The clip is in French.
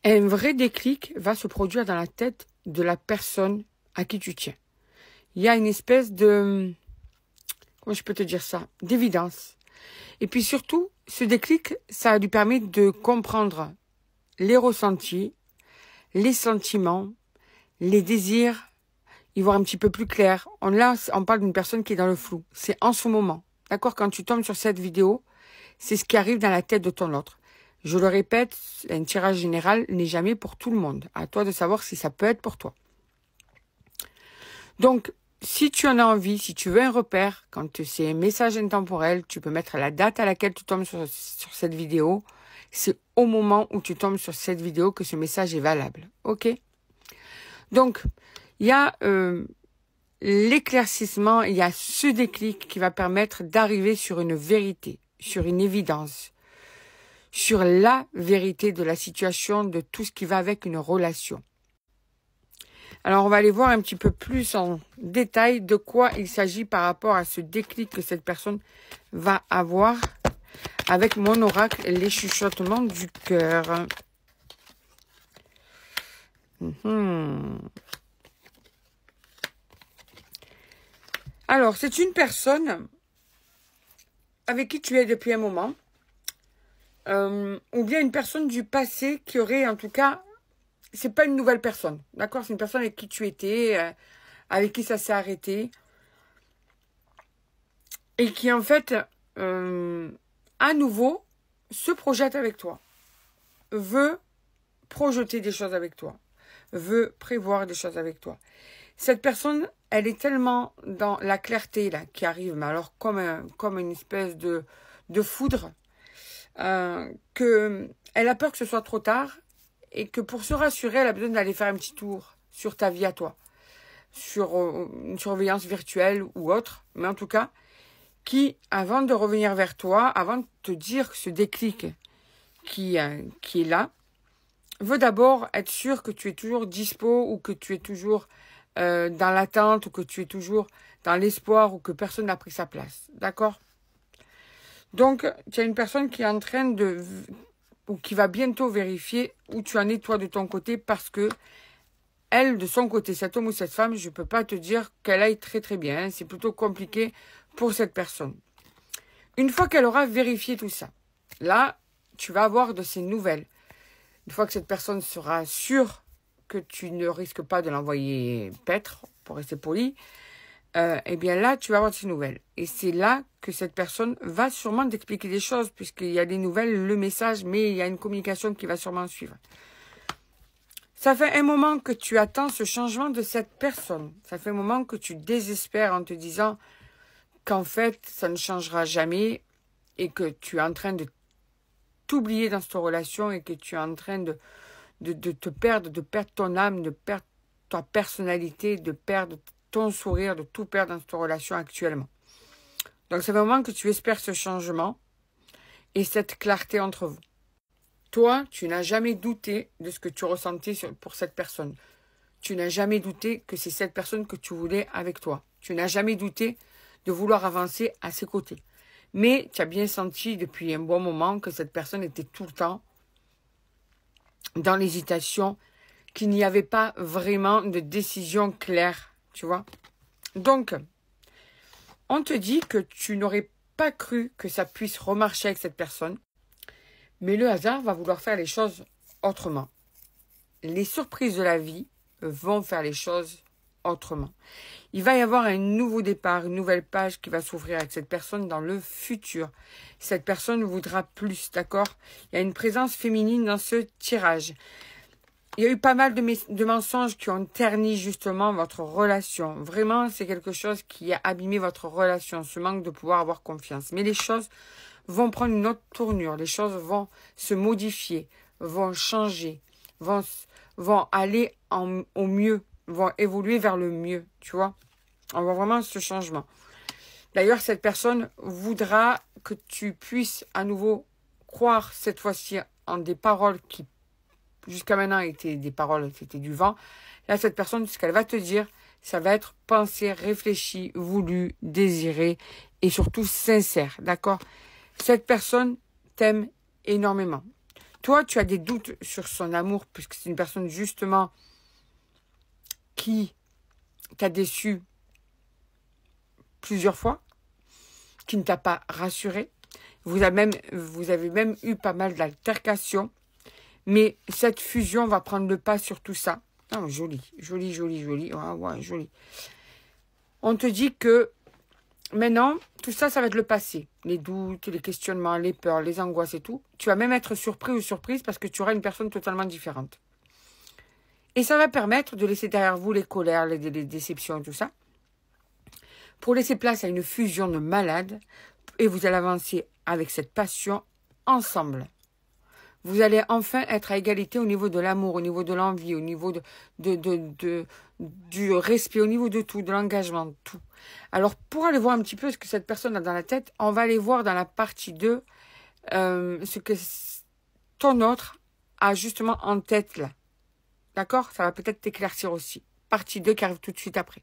Un vrai déclic va se produire dans la tête de la personne à qui tu tiens. Il y a une espèce de, comment je peux te dire ça, d'évidence. Et puis surtout, ce déclic, ça lui permet de comprendre les ressentis, les sentiments, les désirs, y voir un petit peu plus clair. Là, on parle d'une personne qui est dans le flou. C'est en ce moment. D'accord? Quand tu tombes sur cette vidéo, c'est ce qui arrive dans la tête de ton autre. Je le répète, un tirage général n'est jamais pour tout le monde. À toi de savoir si ça peut être pour toi. Donc, si tu en as envie, si tu veux un repère, quand c'est un message intemporel, tu peux mettre la date à laquelle tu tombes sur cette vidéo. C'est au moment où tu tombes sur cette vidéo que ce message est valable. OK? Donc, il y a l'éclaircissement, il y a ce déclic qui va permettre d'arriver sur une vérité, sur une évidence, sur la vérité de la situation, de tout ce qui va avec une relation. Alors, on va aller voir un petit peu plus en détail de quoi il s'agit par rapport à ce déclic que cette personne va avoir avec mon oracle, les chuchotements du cœur. Alors, c'est une personne avec qui tu es depuis un moment, ou bien une personne du passé qui aurait, en tout cas, c'est pas une nouvelle personne, d'accord? C'est une personne avec qui tu étais, avec qui ça s'est arrêté, et qui, en fait, à nouveau, se projette avec toi, veut projeter des choses avec toi, veut prévoir des choses avec toi. Cette personne, elle est tellement dans la clarté là qui arrive, mais alors comme une espèce de foudre, que elle a peur que ce soit trop tard et que pour se rassurer, elle a besoin d'aller faire un petit tour sur ta vie à toi, sur une surveillance virtuelle ou autre, mais en tout cas, qui, avant de revenir vers toi, avant de te dire ce déclic qui est là, veut d'abord être sûr que tu es toujours dispo ou que tu es toujours dans l'attente ou que tu es toujours dans l'espoir ou que personne n'a pris sa place. D'accord? Donc, tu as une personne qui est en train de... ou qui va bientôt vérifier où tu en es toi de ton côté parce que elle, de son côté, cet homme ou cette femme, je ne peux pas te dire qu'elle aille très très bien. Hein. C'est plutôt compliqué pour cette personne. Une fois qu'elle aura vérifié tout ça, là, tu vas avoir de ses nouvelles. Une fois que cette personne sera sûre que tu ne risques pas de l'envoyer paître, pour rester poli, eh bien là, tu vas avoir de ses nouvelles. Et c'est là que cette personne va sûrement t'expliquer des choses, puisqu'il y a des nouvelles, le message, mais il y a une communication qui va sûrement suivre. Ça fait un moment que tu attends ce changement de cette personne. Ça fait un moment que tu désespères en te disant qu'en fait, ça ne changera jamais et que tu es en train de t'oublier dans cette relation et que tu es en train de te perdre, de perdre ton âme, de perdre ta personnalité, de perdre ton sourire, de tout perdre dans cette relation actuellement. Donc, c'est vraiment que tu espères ce changement et cette clarté entre vous. Toi, tu n'as jamais douté de ce que tu ressentais pour cette personne. Tu n'as jamais douté que c'est cette personne que tu voulais avec toi. Tu n'as jamais douté de vouloir avancer à ses côtés. Mais tu as bien senti depuis un bon moment que cette personne était tout le temps dans l'hésitation, qu'il n'y avait pas vraiment de décision claire, tu vois. Donc, on te dit que tu n'aurais pas cru que ça puisse remarcher avec cette personne, mais le hasard va vouloir faire les choses autrement. Les surprises de la vie vont faire les choses autrement. Il va y avoir un nouveau départ, une nouvelle page qui va s'ouvrir avec cette personne dans le futur. Cette personne voudra plus, d'accord? Il y a une présence féminine dans ce tirage. Il y a eu pas mal de mensonges qui ont terni justement votre relation. Vraiment, c'est quelque chose qui a abîmé votre relation, ce manque de pouvoir avoir confiance. Mais les choses vont prendre une autre tournure. Les choses vont se modifier, vont changer, vont aller au mieux, vont évoluer vers le mieux, tu vois. On voit vraiment ce changement. D'ailleurs, cette personne voudra que tu puisses à nouveau croire cette fois-ci en des paroles qui, jusqu'à maintenant, étaient des paroles, c'était du vent. Là, cette personne, ce qu'elle va te dire, ça va être pensé, réfléchi, voulu, désiré et surtout sincère, d'accord? Cette personne t'aime énormément. Toi, tu as des doutes sur son amour, puisque c'est une personne justement qui t'a déçu plusieurs fois, qui ne t'a pas rassuré. Vous avez même eu pas mal d'altercations. Mais cette fusion va prendre le pas sur tout ça. Oh, joli, joli, joli, joli. Ouais, ouais, joli. On te dit que maintenant, tout ça, ça va être le passé. Les doutes, les questionnements, les peurs, les angoisses et tout. Tu vas même être surpris ou surprise parce que tu auras une personne totalement différente. Et ça va permettre de laisser derrière vous les colères, les déceptions et tout ça. Pour laisser place à une fusion de malades. Et vous allez avancer avec cette passion ensemble. Vous allez enfin être à égalité au niveau de l'amour, au niveau de l'envie, au niveau du respect, au niveau de tout, de l'engagement, tout. Alors, pour aller voir un petit peu ce que cette personne a dans la tête, on va aller voir dans la partie 2 ce que ton autre a justement en tête là. D'accord? Ça va peut-être t'éclaircir aussi. Partie 2 qui arrive tout de suite après.